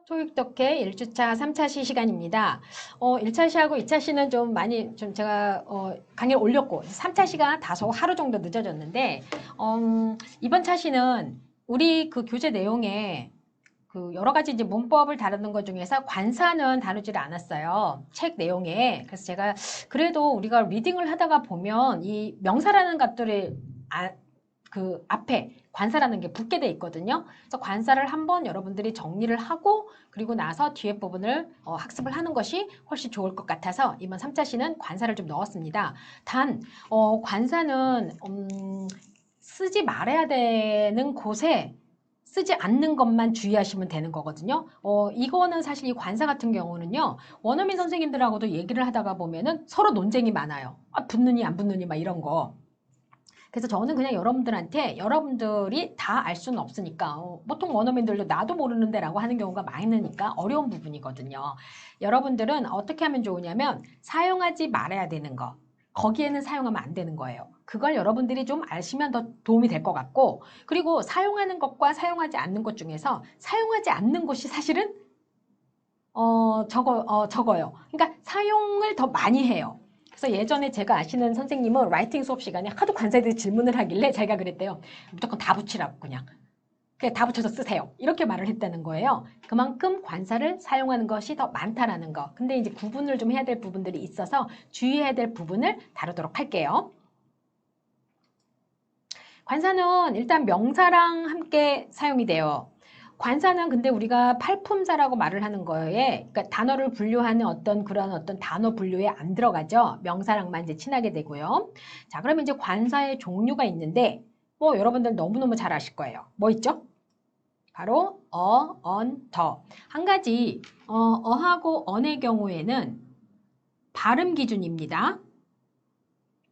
토익 덕혜 1주차 3차 시 시간입니다. 1차 시하고 2차 시는 좀 많이 제가 강의를 올렸고 3차 시가 다소 하루 정도 늦어졌는데 이번 차 시는 우리 그 교재 내용에 그 여러 가지 이제 문법을 다루는 것 중에서 관사는 다루지를 않았어요. 책 내용에. 그래서 제가 그래도 우리가 리딩을 하다가 보면 이 명사라는 것들이 그 앞에 관사라는 게 붙게 돼 있거든요. 그래서 관사를 한번 여러분들이 정리를 하고 그리고 나서 뒤에 부분을 학습을 하는 것이 훨씬 좋을 것 같아서 이번 3차 시는 관사를 좀 넣었습니다. 단 관사는 쓰지 말아야 되는 곳에 쓰지 않는 것만 주의하시면 되는 거거든요. 이거는 사실 이 관사 같은 경우는요. 원어민 선생님들하고도 얘기를 하다가 보면은 서로 논쟁이 많아요. 붙느니 안 붙느니 막 이런 거. 그래서 저는 그냥 여러분들한테 여러분들이 다 알 수는 없으니까 보통 원어민들도 나도 모르는데 라고 하는 경우가 많으니까 어려운 부분이거든요. 여러분들은 어떻게 하면 좋으냐면 사용하지 말아야 되는 거 거기에는 사용하면 안 되는 거예요. 그걸 여러분들이 좀 아시면 더 도움이 될 것 같고 그리고 사용하는 것과 사용하지 않는 것 중에서 사용하지 않는 것이 사실은 적어요. 그러니까 사용을 더 많이 해요. 그래서 예전에 제가 아시는 선생님은 라이팅 수업 시간에 하도 관사들이 질문을 하길래 제가 그랬대요. 무조건 다 붙이라고 그냥 다 붙여서 쓰세요. 이렇게 말을 했다는 거예요. 그만큼 관사를 사용하는 것이 더 많다라는 거. 근데 이제 구분을 좀 해야 될 부분들이 있어서 주의해야 될 부분을 다루도록 할게요. 관사는 일단 명사랑 함께 사용이 돼요. 관사는 근데 우리가 팔품사라고 말을 하는 거에 그러니까 단어를 분류하는 그런 단어 분류에 안 들어가죠. 명사랑만 이제 친하게 되고요. 자, 그러면 이제 관사의 종류가 있는데 여러분들 너무너무 잘 아실 거예요. 뭐 있죠? 바로 언, 더. 한 가지 어하고 언의 경우에는 발음 기준입니다.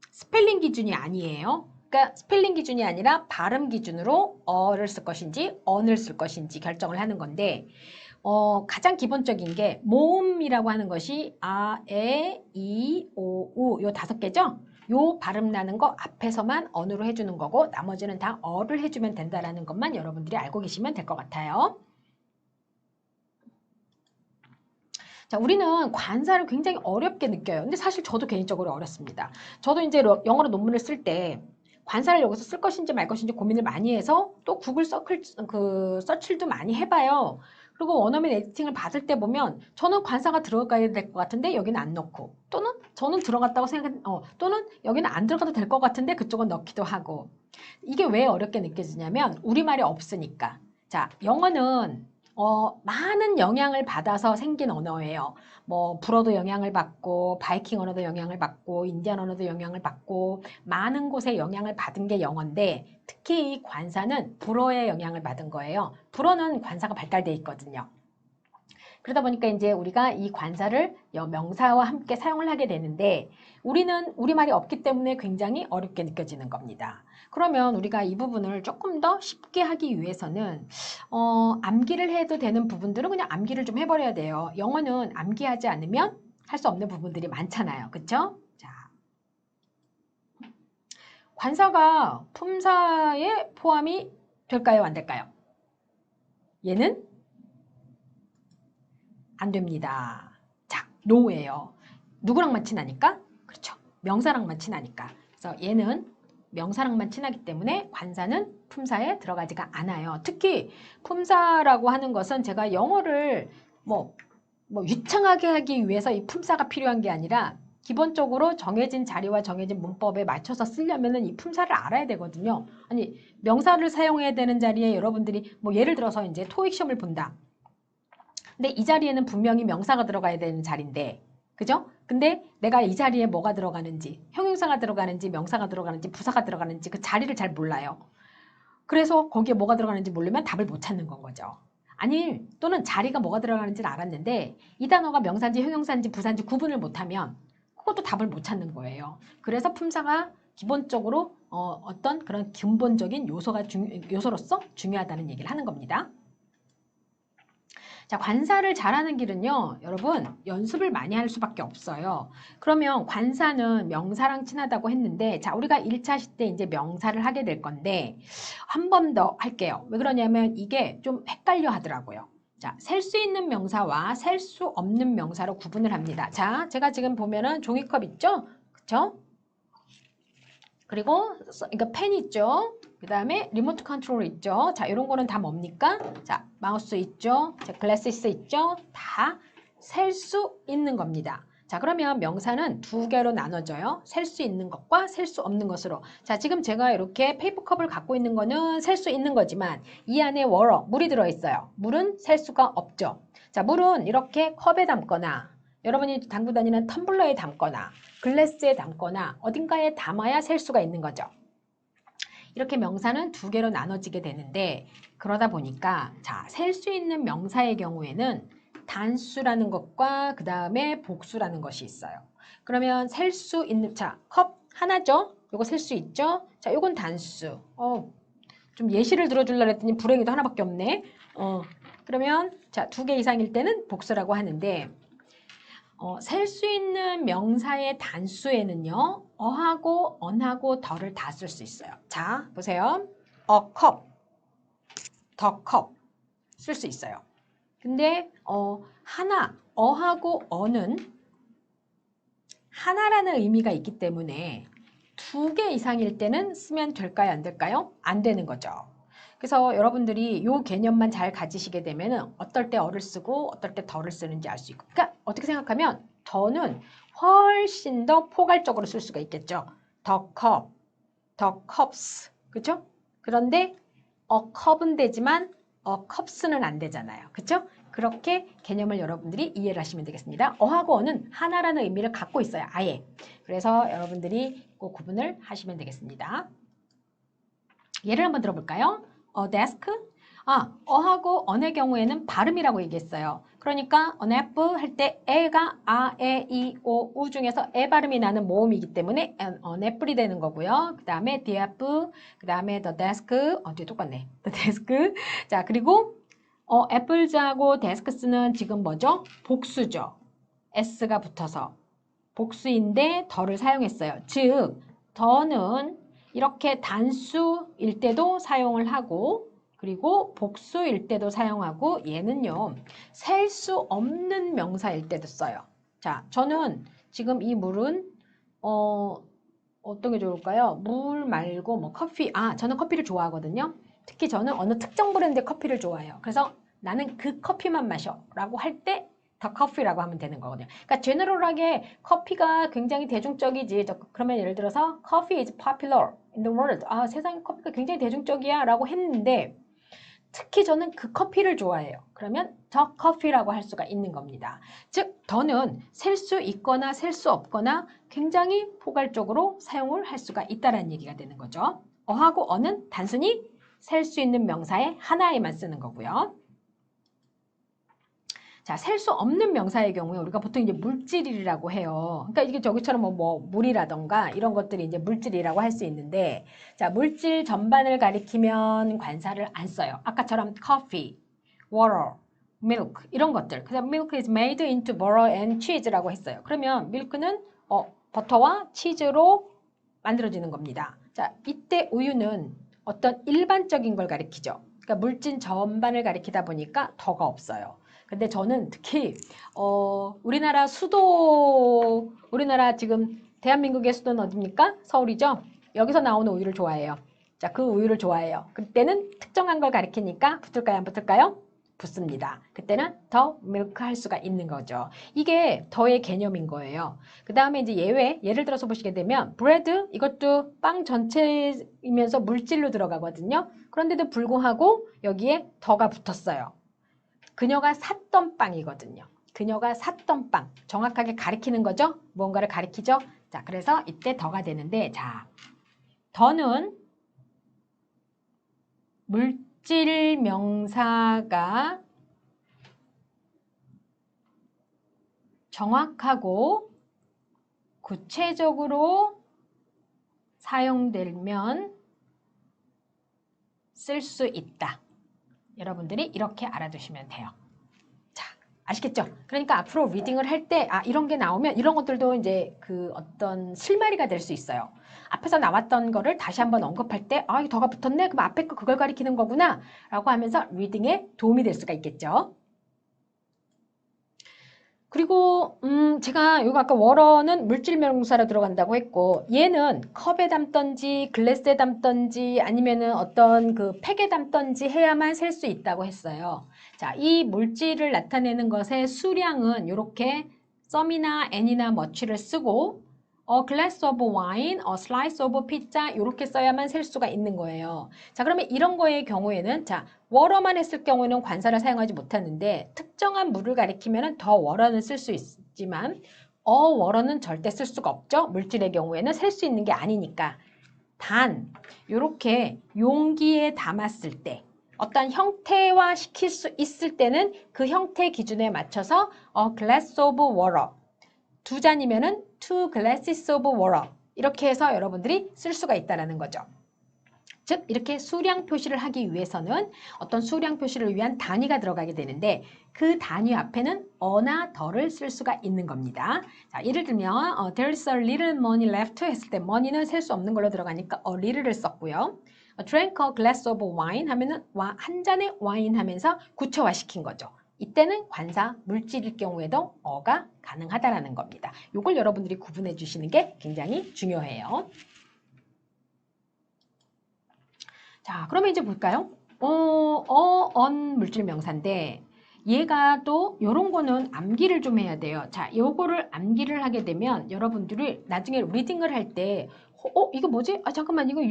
스펠링 기준이 아니에요. 그러니까 스펠링 기준이 아니라 발음 기준으로 어를 쓸 것인지 언을 쓸 것인지 결정을 하는 건데 가장 기본적인 게 모음이라고 하는 것이 아, 에, 이, 오, 우 요 5개죠? 요 발음 나는 거 앞에서만 언으로 해주는 거고 나머지는 다 어를 해주면 된다는 것만 여러분들이 알고 계시면 될 것 같아요. 자, 우리는 관사를 굉장히 어렵게 느껴요. 근데 사실 저도 개인적으로 어렵습니다. 저도 이제 영어로 논문을 쓸 때 관사를 여기서 쓸 것인지 말 것인지 고민을 많이 해서 또 구글 서치도 많이 해봐요. 그리고 원어민 에디팅을 받을 때 보면 저는 관사가 들어가야 될 것 같은데 여기는 안 넣고 또는 저는 들어갔다고 또는 여기는 안 들어가도 될 것 같은데 그쪽은 넣기도 하고 이게 왜 어렵게 느껴지냐면 우리말이 없으니까. 자, 영어는 많은 영향을 받아서 생긴 언어예요. 뭐 불어도 영향을 받고 바이킹 언어도 영향을 받고 인디안 언어도 영향을 받고 많은 곳에 영향을 받은 게 영어인데 특히 이 관사는 불어의 영향을 받은 거예요. 불어는 관사가 발달돼 있거든요. 그러다 보니까 이제 우리가 이 관사를 명사와 함께 사용을 하게 되는데 우리는 우리말이 없기 때문에 굉장히 어렵게 느껴지는 겁니다. 그러면 우리가 이 부분을 조금 더 쉽게 하기 위해서는 암기를 해도 되는 부분들은 그냥 암기를 좀 해버려야 돼요. 영어는 암기하지 않으면 할 수 없는 부분들이 많잖아요. 그쵸? 자, 관사가 품사에 포함이 될까요? 안 될까요? 얘는 안 됩니다. 자, no예요. 누구랑만 친하니까? 그렇죠. 명사랑만 친하니까. 그래서 얘는 명사랑만 친하기 때문에 관사는 품사에 들어가지가 않아요. 특히 품사라고 하는 것은 제가 영어를 뭐 유창하게 하기 위해서 이 품사가 필요한 게 아니라 기본적으로 정해진 자리와 정해진 문법에 맞춰서 쓰려면은 이 품사를 알아야 되거든요. 아니, 명사를 사용해야 되는 자리에 여러분들이 뭐 예를 들어서 이제 토익 시험을 본다. 근데 이 자리에는 분명히 명사가 들어가야 되는 자리인데 그죠? 근데 내가 이 자리에 뭐가 들어가는지 형용사가 들어가는지 명사가 들어가는지 부사가 들어가는지 그 자리를 잘 몰라요. 그래서 거기에 뭐가 들어가는지 모르면 답을 못 찾는 건 거죠. 아니 또는 자리가 뭐가 들어가는지는 알았는데 이 단어가 명사인지 형용사인지 부사인지 구분을 못하면 그것도 답을 못 찾는 거예요. 그래서 품사가 기본적으로 어떤 그런 근본적인 요소로서 중요하다는 얘기를 하는 겁니다. 자, 관사를 잘하는 길은요, 여러분, 연습을 많이 할 수밖에 없어요. 그러면 관사는 명사랑 친하다고 했는데, 자, 우리가 1차 시 때 이제 명사를 하게 될 건데, 한 번 더 할게요. 왜 그러냐면 이게 좀 헷갈려 하더라고요. 자, 셀 수 있는 명사와 셀 수 없는 명사로 구분을 합니다. 자, 제가 지금 보면은 종이컵 있죠? 그쵸? 그리고 그러니까 펜 있죠? 그 다음에 리모트 컨트롤 있죠? 자, 이런 거는 다 뭡니까? 자, 마우스 있죠? 자, 글래시스 있죠? 다 셀 수 있는 겁니다. 자, 그러면 명사는 두 개로 나눠져요. 셀 수 있는 것과 셀 수 없는 것으로. 자, 지금 제가 이렇게 페이퍼컵을 갖고 있는 거는 셀 수 있는 거지만 이 안에 워러, 물이 들어있어요. 물은 셀 수가 없죠. 자, 물은 이렇게 컵에 담거나 여러분이 담고 다니는 텀블러에 담거나 글래스에 담거나 어딘가에 담아야 셀 수가 있는 거죠. 이렇게 명사는 두 개로 나눠지게 되는데 그러다 보니까 자, 셀 수 있는 명사의 경우에는 단수라는 것과 그 다음에 복수라는 것이 있어요. 그러면 셀 수 있는 자, 컵 하나죠? 요거 셀 수 있죠? 자, 요건 단수. 좀 예시를 들어주려고 했더니 불행히도 하나밖에 없네. 그러면 자, 두 개 이상일 때는 복수라고 하는데 셀 수 있는 명사의 단수에는요. 어하고 언하고 더를 다 쓸 수 있어요. 자, 보세요. a cup, the cup 쓸 수 있어요. 근데 하나, 어하고 어는 하나라는 의미가 있기 때문에 두 개 이상일 때는 쓰면 될까요? 안 될까요? 안 되는 거죠. 그래서 여러분들이 이 개념만 잘 가지시게 되면 어떨 때 어를 쓰고 어떨 때 더를 쓰는지 알 수 있고 그러니까 어떻게 생각하면 더는 훨씬 더 포괄적으로 쓸 수가 있겠죠. The cup, the cups 그렇죠? 그런데 a cup은 되지만 a cups는 안 되잖아요. 그렇죠? 그렇게 개념을 여러분들이 이해를 하시면 되겠습니다. 어하고 어는 하나라는 의미를 갖고 있어요. 아예. 그래서 여러분들이 꼭 구분을 하시면 되겠습니다. 예를 한번 들어볼까요? desk. 어하고 on의 경우에는 발음이라고 얘기했어요. 그러니까 an apple 할 때 에가 아, 에, 이, 오, 우 중에서 에 발음이 나는 모음이기 때문에 an apple이 되는 거고요. 그 다음에 the apple, 그 다음에 the desk, 뒤에 똑같네. the desk. 자, 그리고 apples하고 desk스는 지금 뭐죠? 복수죠. s가 붙어서 복수인데 더를 사용했어요. 즉, 더는 이렇게 단수일 때도 사용을 하고 그리고 복수일 때도 사용하고 얘는요. 셀 수 없는 명사일 때도 써요. 자, 저는 지금 이 물은 어떤 게 좋을까요? 물 말고 뭐 커피. 저는 커피를 좋아하거든요. 특히 저는 어느 특정 브랜드의 커피를 좋아해요. 그래서 나는 그 커피만 마셔 라고 할 때 더 커피라고 하면 되는 거거든요. 그러니까 제너럴하게 커피가 굉장히 대중적이지. 그러면 예를 들어서 coffee is popular in the world. 세상에 커피가 굉장히 대중적이야 라고 했는데 특히 저는 그 커피를 좋아해요. 그러면 더 커피라고 할 수가 있는 겁니다. 즉 더는 셀 수 있거나 셀 수 없거나 굉장히 포괄적으로 사용을 할 수가 있다는 얘기가 되는 거죠. 어하고 어는 단순히 셀 수 있는 명사의 하나에만 쓰는 거고요. 자, 셀 수 없는 명사의 경우에 우리가 보통 이제 물질이라고 해요. 그러니까 이게 저기처럼 뭐 물이라던가 이런 것들이 이제 물질이라고 할 수 있는데, 자, 물질 전반을 가리키면 관사를 안 써요. 아까처럼 coffee, water, milk 이런 것들. 그래서 milk is made into butter and cheese라고 했어요. 그러면 milk는 버터와 치즈로 만들어지는 겁니다. 자, 이때 우유는 어떤 일반적인 걸 가리키죠. 그러니까 물질 전반을 가리키다 보니까 더가 없어요. 근데 저는 특히 우리나라 지금 대한민국의 수도는 어디입니까? 서울이죠? 여기서 나오는 우유를 좋아해요. 자, 그 우유를 좋아해요. 그때는 특정한 걸 가리키니까 붙을까요? 안 붙을까요? 붙습니다. 그때는 더 밀크 할 수가 있는 거죠. 이게 더의 개념인 거예요. 그 다음에 이제 예를 들어서 보시게 되면 브레드 이것도 빵 전체이면서 물질로 들어가거든요. 그런데도 불구하고 여기에 더가 붙었어요. 그녀가 샀던 빵이거든요. 그녀가 샀던 빵. 정확하게 가리키는 거죠? 무언가를 가리키죠? 자, 그래서 이때 더가 되는데, 자, 더는 물질 명사가 정확하고 구체적으로 사용되면 쓸 수 있다. 여러분들이 이렇게 알아두시면 돼요. 자, 아시겠죠? 그러니까 앞으로 리딩을 할 때 이런 게 나오면 이런 것들도 이제 그 어떤 실마리가 될 수 있어요. 앞에서 나왔던 거를 다시 한번 언급할 때 이 더가 붙었네? 그럼 앞에 거 그걸 가리키는 거구나 라고 하면서 리딩에 도움이 될 수가 있겠죠. 그리고 제가 이거 아까 워러는 물질 명사로 들어간다고 했고 얘는 컵에 담던지 글래스에 담던지 아니면은 어떤 그 팩에 담던지 해야만 셀 수 있다고 했어요. 자, 이 물질을 나타내는 것의 수량은 이렇게 some이나 any나 much를 쓰고 a glass of wine, a slice of pizza 이렇게 써야만 셀 수가 있는 거예요. 자, 그러면 이런 거의 경우에는 자, 워러만 했을 경우에는 관사를 사용하지 못하는데 특정한 물을 가리키면 더 워러는 쓸 수 있지만 워러는 절대 쓸 수가 없죠. 물질의 경우에는 셀 수 있는 게 아니니까. 단 이렇게 용기에 담았을 때 어떤 형태화 시킬 수 있을 때는 그 형태 기준에 맞춰서 a glass of water 두 잔이면은 two glasses of water 이렇게 해서 여러분들이 쓸 수가 있다는 거죠. 즉 이렇게 수량 표시를 하기 위해서는 어떤 수량 표시를 위한 단위가 들어가게 되는데 그 단위 앞에는 어나 더를 쓸 수가 있는 겁니다. 자, 예를 들면 there's a little money left 했을 때 money는 셀 수 없는 걸로 들어가니까 a little를 썼고요. drank a glass of wine 하면은 한 잔의 와인 하면서 구체화시킨 거죠. 이때는 관사 물질일 경우에도 어가 가능하다라는 겁니다. 이걸 여러분들이 구분해 주시는 게 굉장히 중요해요. 자, 그러면 이제 볼까요? 언 물질 명사인데 얘가 또 요런 거는 암기를 좀 해야 돼요. 자, 요거를 암기를 하게 되면 여러분들이 나중에 리딩을 할 때 이거 뭐지? 아, 잠깐만 이거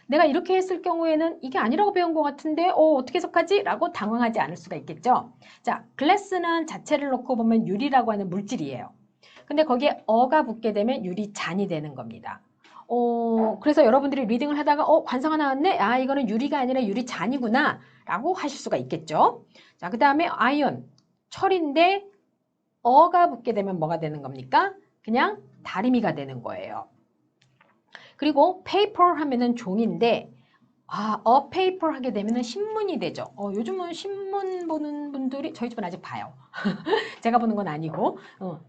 내가 이렇게 했을 경우에는 이게 아니라고 배운 것 같은데 어떻게 해석하지? 라고 당황하지 않을 수가 있겠죠. 자, 글래스는 자체를 놓고 보면 유리라고 하는 물질이에요. 근데 거기에 어가 붙게 되면 유리잔이 되는 겁니다. 그래서 여러분들이 리딩을 하다가 관사가 나왔네? 아, 이거는 유리가 아니라 유리잔이구나 라고 하실 수가 있겠죠. 자, 그 다음에 아이언, 철인데 어가 붙게 되면 뭐가 되는 겁니까? 그냥 다리미가 되는 거예요. 그리고 paper 하면은 종인데 a paper 하게 되면은 신문이 되죠. 요즘은 신문 보는 분들이 저희 집은 아직 봐요. 제가 보는 건 아니고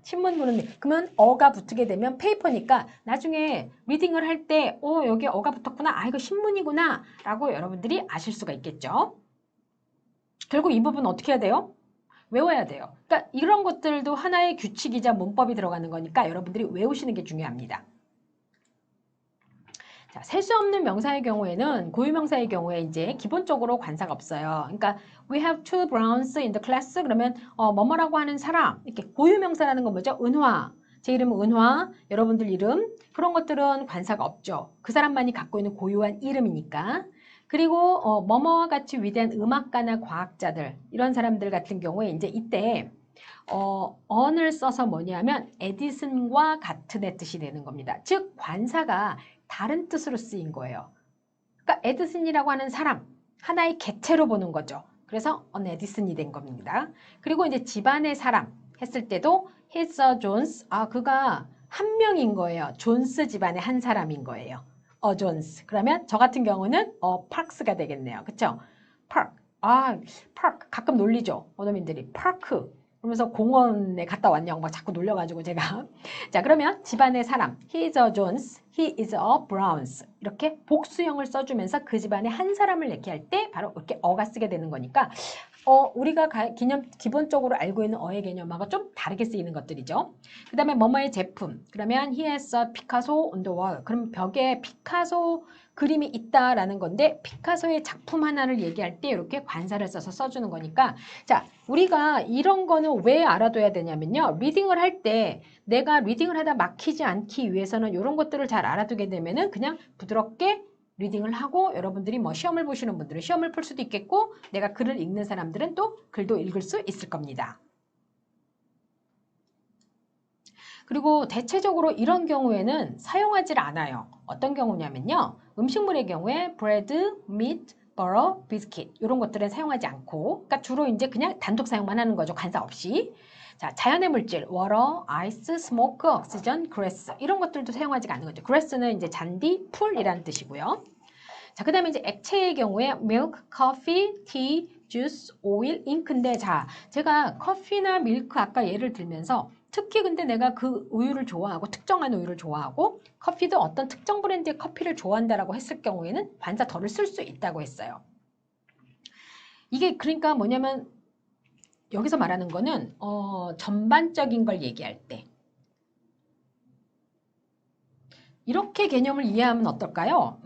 신문 보는 그러면 어가 붙게 되면 페이퍼니까 나중에 리딩을 할 때 여기 어가 붙었구나. 아, 이거 신문이구나 라고 여러분들이 아실 수가 있겠죠. 결국 이 부분 어떻게 해야 돼요? 외워야 돼요. 그러니까 이런 것들도 하나의 규칙이자 문법이 들어가는 거니까 여러분들이 외우시는 게 중요합니다. 자, 셀 수 없는 명사의 경우에는 고유명사의 경우에 이제 기본적으로 관사가 없어요. 그러니까 we have two Browns in the class 그러면 뭐뭐라고 하는 사람 이렇게 고유명사라는 건 뭐죠? 은화. 제 이름은 은화. 여러분들 이름 그런 것들은 관사가 없죠. 그 사람만이 갖고 있는 고유한 이름이니까. 그리고 뭐뭐와 같이 위대한 음악가나 과학자들 이런 사람들 같은 경우에 이제 이때 on을 써서 뭐냐면 에디슨과 같은의 뜻이 되는 겁니다. 즉 관사가 다른 뜻으로 쓰인 거예요. 그러니까 에디슨이라고 하는 사람, 하나의 객체로 보는 거죠. 그래서 언 에디슨이 된 겁니다. 그리고 이제 집안의 사람 했을 때도 he's a Jones, 그가 한 명인 거예요. 존스 집안의 한 사람인 거예요. 존스. 그러면 저 같은 경우는 파크스가 되겠네요. 그쵸? 파크. 파크. 가끔 놀리죠. 원어민들이. 파크. 그러면서 공원에 갔다 왔냐고 막 자꾸 놀려가지고 제가 자, 그러면 집안의 사람 he is a Jones, he is a Browns 이렇게 복수형을 써주면서 그 집안의 한 사람을 얘기할 때 바로 이렇게 어가 쓰게 되는 거니까 우리가 기본적으로 알고 있는 어의 개념하고 좀 다르게 쓰이는 것들이죠. 그 다음에 뭐뭐의 제품 그러면 he has a Picasso on the wall 그럼 벽에 피카소 그림이 있다라는 건데 피카소의 작품 하나를 얘기할 때 이렇게 관사를 써서 써주는 거니까 자, 우리가 이런 거는 왜 알아둬야 되냐면요. 리딩을 할 때 내가 리딩을 하다 막히지 않기 위해서는 이런 것들을 잘 알아두게 되면은 그냥 부드럽게 리딩을 하고 여러분들이 뭐 시험을 보시는 분들은 시험을 풀 수도 있겠고 내가 글을 읽는 사람들은 또 글도 읽을 수 있을 겁니다. 그리고 대체적으로 이런 경우에는 사용하지 않아요. 어떤 경우냐면요. 음식물의 경우에 bread, meat, butter, biscuit 이런 것들은 사용하지 않고 그러니까 주로 이제 그냥 단독 사용만 하는 거죠. 관사 없이. 자, 자연의 물질, water, ice, smoke, oxygen, grass 이런 것들도 사용하지 않는 거죠. grass는 이제 잔디, 풀이라는 뜻이고요. 자, 그 다음에 이제 액체의 경우에 milk, coffee, tea, juice, oil, ink인데 자, 제가 커피나 밀크 아까 예를 들면서 특히 근데 내가 그 우유를 좋아하고 특정한 우유를 좋아하고 커피도 어떤 특정 브랜드의 커피를 좋아한다라고 했을 경우에는 관사 덜을 쓸 수 있다고 했어요. 이게 그러니까 뭐냐면 여기서 말하는 거는 전반적인 걸 얘기할 때 이렇게 개념을 이해하면 어떨까요?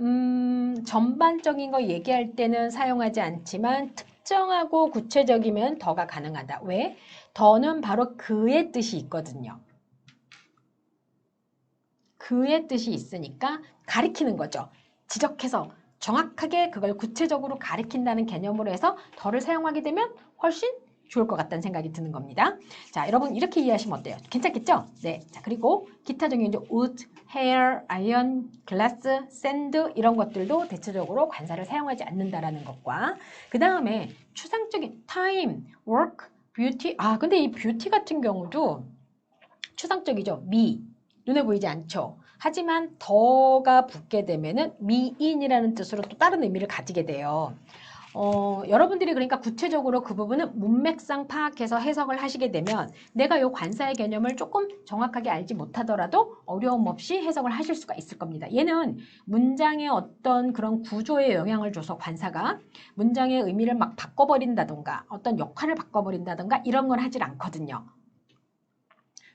전반적인 거 얘기할 때는 사용하지 않지만 특정하고 구체적이면 더가 가능하다. 왜? 더는 바로 그의 뜻이 있거든요. 그의 뜻이 있으니까 가리키는 거죠. 지적해서 정확하게 그걸 구체적으로 가리킨다는 개념으로 해서 더를 사용하게 되면 훨씬 좋을 것 같다는 생각이 드는 겁니다. 자, 여러분 이렇게 이해하시면 어때요? 괜찮겠죠? 네. 자, 그리고 기타적인 이제 wood, hair, iron, glass, sand 이런 것들도 대체적으로 관사를 사용하지 않는다라는 것과 그 다음에 추상적인 time, work, beauty. 근데 이 beauty 같은 경우도 추상적이죠. 미, 눈에 보이지 않죠. 하지만 더가 붙게 되면은 미인이라는 뜻으로 또 다른 의미를 가지게 돼요. 여러분들이 그러니까 구체적으로 그 부분은 문맥상 파악해서 해석을 하시게 되면 내가 이 관사의 개념을 조금 정확하게 알지 못하더라도 어려움 없이 해석을 하실 수가 있을 겁니다. 얘는 문장의 어떤 그런 구조에 영향을 줘서 관사가 문장의 의미를 막 바꿔버린다던가 어떤 역할을 바꿔버린다던가 이런 건 하질 않거든요.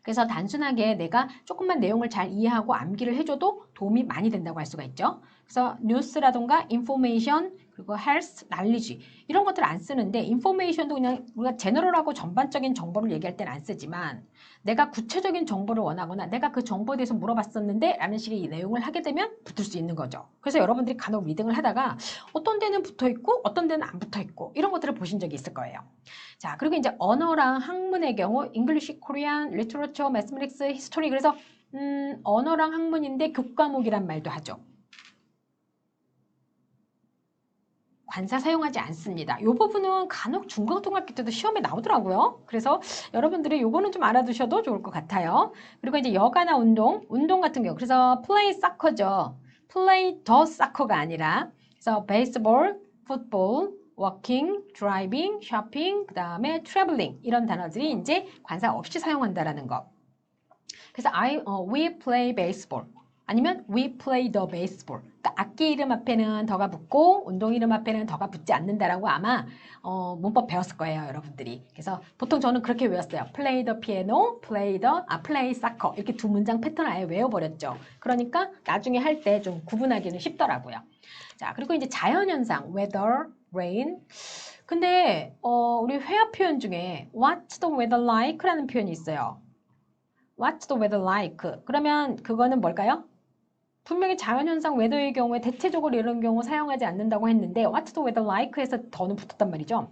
그래서 단순하게 내가 조금만 내용을 잘 이해하고 암기를 해줘도 도움이 많이 된다고 할 수가 있죠. 그래서 뉴스라던가 인포메이션 그리고 헬스, 날리지 이런 것들 안 쓰는데 인포메이션도 그냥 우리가 제너럴하고 전반적인 정보를 얘기할 때는 안 쓰지만 내가 구체적인 정보를 원하거나 내가 그 정보에 대해서 물어봤었는데 라는 식의 이 내용을 하게 되면 붙을 수 있는 거죠. 그래서 여러분들이 간혹 리딩을 하다가 어떤 데는 붙어있고 어떤 데는 안 붙어있고 이런 것들을 보신 적이 있을 거예요. 자, 그리고 이제 언어랑 학문의 경우 English, Korean, Literature, Mathematics, History 그래서 언어랑 학문인데 교과목이란 말도 하죠. 관사 사용하지 않습니다. 이 부분은 간혹 중고등학교 때도 시험에 나오더라고요. 그래서 여러분들이 요거는 좀 알아두셔도 좋을 것 같아요. 그리고 이제 여가나 운동 같은 경우 그래서 play soccer죠. play the soccer가 아니라 그래서 baseball, football, walking, driving, shopping, 그 다음에 traveling 이런 단어들이 이제 관사 없이 사용한다라는 거. 그래서 we play baseball. 아니면 we play the baseball. 그러니까 악기 이름 앞에는 더가 붙고 운동 이름 앞에는 더가 붙지 않는다라고 아마 문법 배웠을 거예요, 여러분들이. 그래서 보통 저는 그렇게 외웠어요. play the piano, play soccer 이렇게 두 문장 패턴을 아예 외워버렸죠. 그러니까 나중에 할 때 좀 구분하기는 쉽더라고요. 자, 그리고 이제 자연현상, weather, rain. 근데 우리 회화 표현 중에 what's the weather like라는 표현이 있어요. What's the weather like? 그러면 그거는 뭘까요? 분명히 자연현상 웨더의 경우에 대체적으로 이런 경우 사용하지 않는다고 했는데 What's the weather like? 해서 더는 붙었단 말이죠.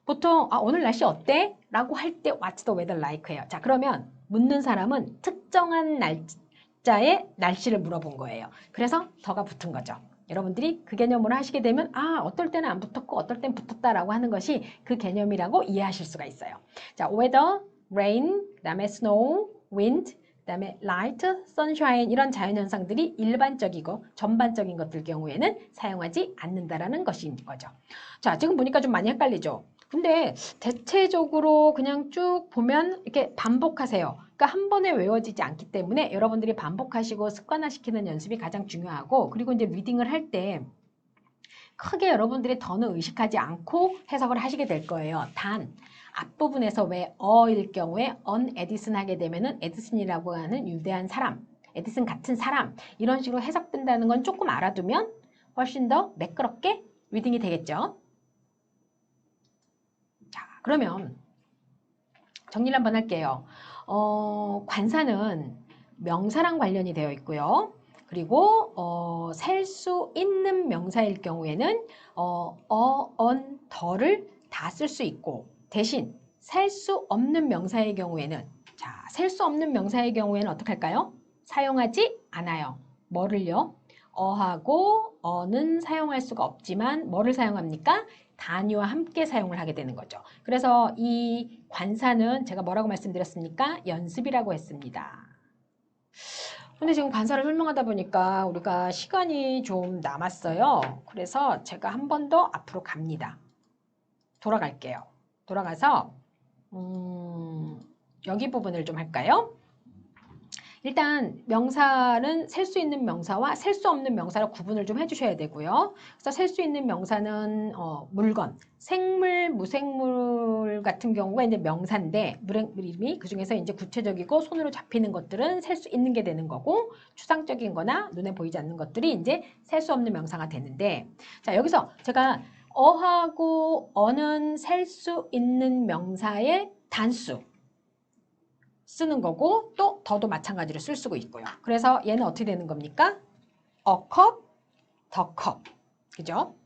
보통 오늘 날씨 어때? 라고 할 때 What's the weather like? 해요. 자, 그러면 묻는 사람은 특정한 날짜의 날씨를 물어본 거예요. 그래서 더가 붙은 거죠. 여러분들이 그 개념으로 하시게 되면 어떨 때는 안 붙었고 어떨 때는 붙었다라고 하는 것이 그 개념이라고 이해하실 수가 있어요. 자, weather, rain, 그 다음에 snow, wind, 그 다음에 light, sunshine 이런 자연현상들이 일반적이고 전반적인 것들 경우에는 사용하지 않는다라는 것인 거죠. 자, 지금 보니까 좀 많이 헷갈리죠? 근데 대체적으로 그냥 쭉 보면 이렇게 반복하세요. 그러니까 한 번에 외워지지 않기 때문에 여러분들이 반복하시고 습관화시키는 연습이 가장 중요하고 그리고 이제 리딩을 할 때 크게 여러분들이 더는 의식하지 않고 해석을 하시게 될 거예요. 단 앞부분에서 왜 어일 경우에 on 에디슨 하게 되면은 에디슨이라고 하는 유대한 사람, 에디슨 같은 사람 이런 식으로 해석된다는 건 조금 알아두면 훨씬 더 매끄럽게 리딩이 되겠죠. 자, 그러면 정리를 한번 할게요. 관사는 명사랑 관련이 되어 있고요. 그리고 셀 수 있는 명사일 경우에는 on, 더를 다 쓸 수 있고 대신 셀 수 없는 명사의 경우에는 자, 셀 수 없는 명사의 경우에는 어떻게 할까요? 사용하지 않아요. 뭐를요? 어하고 어는 사용할 수가 없지만 뭐를 사용합니까? 단위와 함께 사용을 하게 되는 거죠. 그래서 이 관사는 제가 뭐라고 말씀드렸습니까? 연습이라고 했습니다. 근데 지금 관사를 설명하다 보니까 우리가 시간이 좀 남았어요. 그래서 제가 한 번 더 앞으로 갑니다. 돌아갈게요. 돌아가서 여기 부분을 좀 할까요? 일단 명사는 셀 수 있는 명사와 셀 수 없는 명사로 구분을 좀 해주셔야 되고요. 그래서 셀 수 있는 명사는 물건, 생물, 무생물 같은 경우가 이제 명사인데 이름이 그 중에서 이제 구체적이고 손으로 잡히는 것들은 셀 수 있는 게 되는 거고 추상적인 거나 눈에 보이지 않는 것들이 이제 셀 수 없는 명사가 되는데 자 여기서 제가 어하고 어는 셀 수 있는 명사의 단수 쓰는 거고 또 더도 마찬가지로 쓸 수가 있고요. 그래서 얘는 어떻게 되는 겁니까? A cup, the cup. 그죠?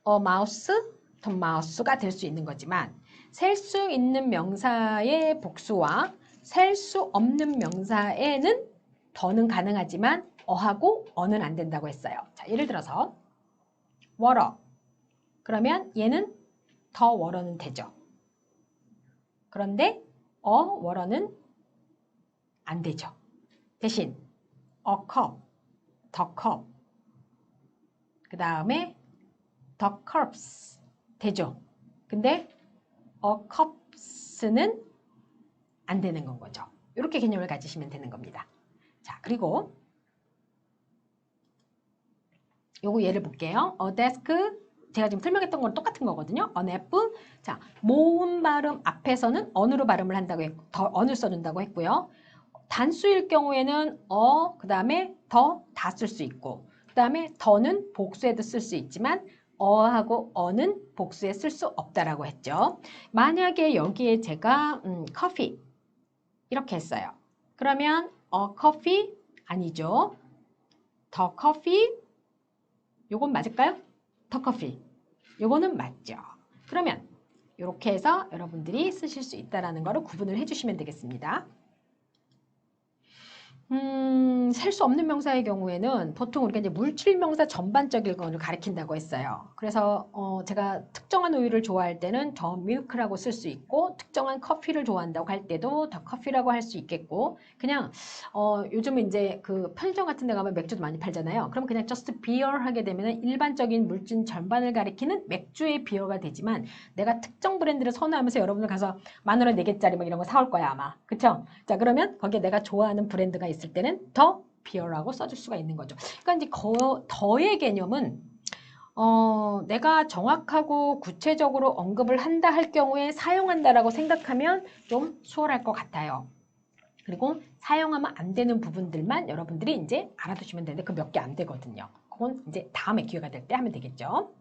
A mouse, the mouse가 될 수 있는 거지만 셀 수 있는 명사의 복수와 셀 수 없는 명사에는 더는 가능하지만 어하고 어는 안 된다고 했어요. 자, 예를 들어서 water. 그러면 얘는 더 water는 되죠. 그런데 water는 안 되죠. 대신 a cup, the cup. 그 다음에 the cups 되죠. 근데 a cups는 안 되는 건 거죠. 이렇게 개념을 가지시면 되는 겁니다. 자, 그리고 요거 예를 볼게요. a desk 제가 지금 설명했던 건 똑같은 거거든요. an app. 자, 모음 발음 앞에서는 on으로 발음을 한다고 했고 더 on을 써준다고 했고요. 단수일 경우에는 그 다음에 더 다 쓸 수 있고 그 다음에 더는 복수에도 쓸 수 있지만 어하고 어는 복수에 쓸 수 없다라고 했죠. 만약에 여기에 제가 커피 이렇게 했어요. 그러면 coffee 아니죠. the coffee 요건 맞을까요? the coffee 요거는 맞죠. 그러면 이렇게 해서 여러분들이 쓰실 수 있다는 거를 구분을 해주시면 되겠습니다. 셀 수 없는 명사의 경우에는 보통 우리가 이제 물질명사 전반적인 거를 가리킨다고 했어요. 그래서 제가 특정한 우유를 좋아할 때는 더 밀크라고 쓸 수 있고 특정한 커피를 좋아한다고 할 때도 더 커피라고 할 수 있겠고 그냥 요즘은 이제 그 편의점 같은 데 가면 맥주도 많이 팔잖아요. 그럼 그냥 just beer 하게 되면 일반적인 물질 전반을 가리키는 맥주의 beer가 되지만 내가 특정 브랜드를 선호하면서 여러분들 가서 10,000원 4개짜리 뭐 이런 거 사올 거야 아마. 그쵸? 자 그러면 거기에 내가 좋아하는 브랜드가 있을 때는 더 비어라고 써줄 수가 있는 거죠. 그러니까 이제 더의 개념은 내가 정확하고 구체적으로 언급을 한다 할 경우에 사용한다라고 생각하면 좀 수월할 것 같아요. 그리고 사용하면 안 되는 부분들만 여러분들이 이제 알아두시면 되는데 그 몇 개 안 되거든요. 그건 이제 다음에 기회가 될 때 하면 되겠죠.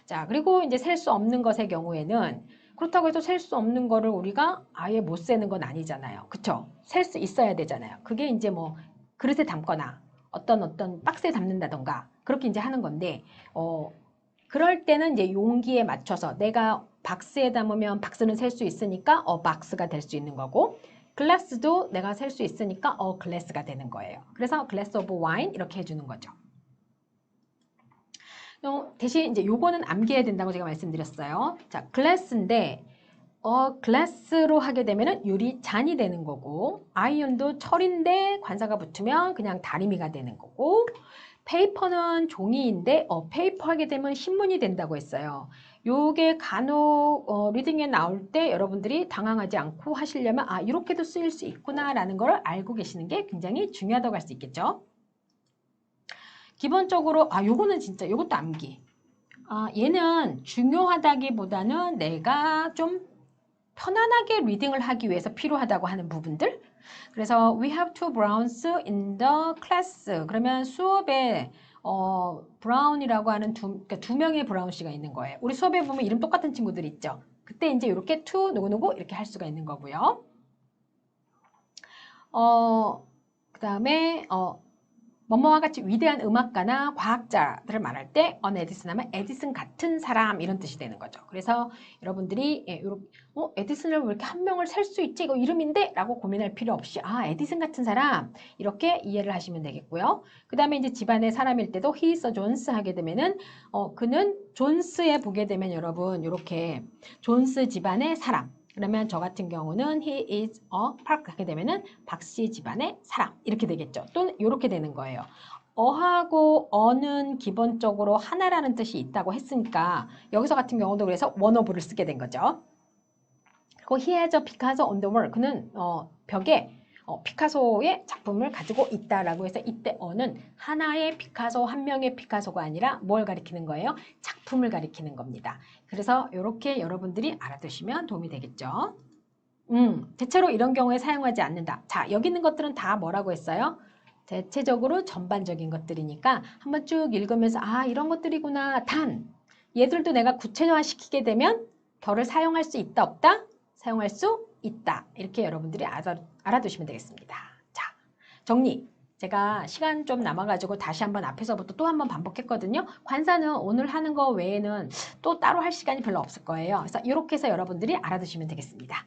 자, 그리고 이제 셀 수 없는 것의 경우에는 그렇다고 해서 셀 수 없는 거를 우리가 아예 못 세는 건 아니잖아요. 그쵸? 셀 수 있어야 되잖아요. 그게 이제 뭐 그릇에 담거나 어떤 박스에 담는다던가 그렇게 이제 하는 건데 그럴 때는 이제 용기에 맞춰서 내가 박스에 담으면 박스는 셀 수 있으니까 박스가 될 수 있는 거고 글라스도 내가 셀 수 있으니까 글래스가 되는 거예요. 그래서 glass of wine 이렇게 해주는 거죠. 대신 이제 요거는 암기해야 된다고 제가 말씀드렸어요. 자, 글래스인데 글래스로 하게 되면은 유리 잔이 되는 거고 아이언도 철인데 관사가 붙으면 그냥 다리미가 되는 거고 페이퍼는 종이인데 페이퍼 하게 되면 신문이 된다고 했어요. 요게 간혹 리딩에 나올 때 여러분들이 당황하지 않고 하시려면 이렇게도 쓰일 수 있구나라는 걸 알고 계시는 게 굉장히 중요하다고 할 수 있겠죠. 기본적으로 요거는 진짜 요것도 암기. 얘는 중요하다기보다는 내가 좀 편안하게 리딩을 하기 위해서 필요하다고 하는 부분들. 그래서 we have two browns in the class. 그러면 수업에 브라운이라고 하는 그러니까 두 명의 브라운 씨가 있는 거예요. 우리 수업에 보면 이름 똑같은 친구들 있죠. 그때 이제 이렇게 to 누구누구 이렇게 할 수가 있는 거고요. 그 다음에 뭐뭐와 같이 위대한 음악가나 과학자들을 말할 때 에디슨 하면 에디슨 같은 사람 이런 뜻이 되는 거죠. 그래서 여러분들이 이렇게 에디슨을 왜 이렇게 한 명을 셀 수 있지? 이거 이름인데? 라고 고민할 필요 없이 에디슨 같은 사람 이렇게 이해를 하시면 되겠고요. 그 다음에 이제 집안의 사람일 때도 he is a Jones 하게 되면은 그는 존스에 보게 되면 여러분 이렇게 존스 집안의 사람 그러면 저 같은 경우는 he is a park 하게 되면은 박씨 집안의 사람 이렇게 되겠죠. 또는 이렇게 되는 거예요. 어하고 어는 기본적으로 하나라는 뜻이 있다고 했으니까 여기서 같은 경우도 그래서 one of를 쓰게 된 거죠. 그리고 he has a Picasso on the wall. 그는 벽에 피카소의 작품을 가지고 있다라고 해서 이때 어는 하나의 피카소, 한 명의 피카소가 아니라 뭘 가리키는 거예요? 작품을 가리키는 겁니다. 그래서 이렇게 여러분들이 알아두시면 도움이 되겠죠. 대체로 이런 경우에 사용하지 않는다. 자, 여기 있는 것들은 다 뭐라고 했어요? 대체적으로 전반적인 것들이니까 한번 쭉 읽으면서 아, 이런 것들이구나. 단, 얘들도 내가 구체화시키게 되면 결을 사용할 수 있다, 없다? 사용할 수 있다. 이렇게 여러분들이 알아두시면 되겠습니다. 자, 정리. 제가 시간 좀 남아가지고 다시 한번 앞에서부터 또 한번 반복했거든요. 관사는 오늘 하는 거 외에는 또 따로 할 시간이 별로 없을 거예요. 그래서 이렇게 해서 여러분들이 알아두시면 되겠습니다.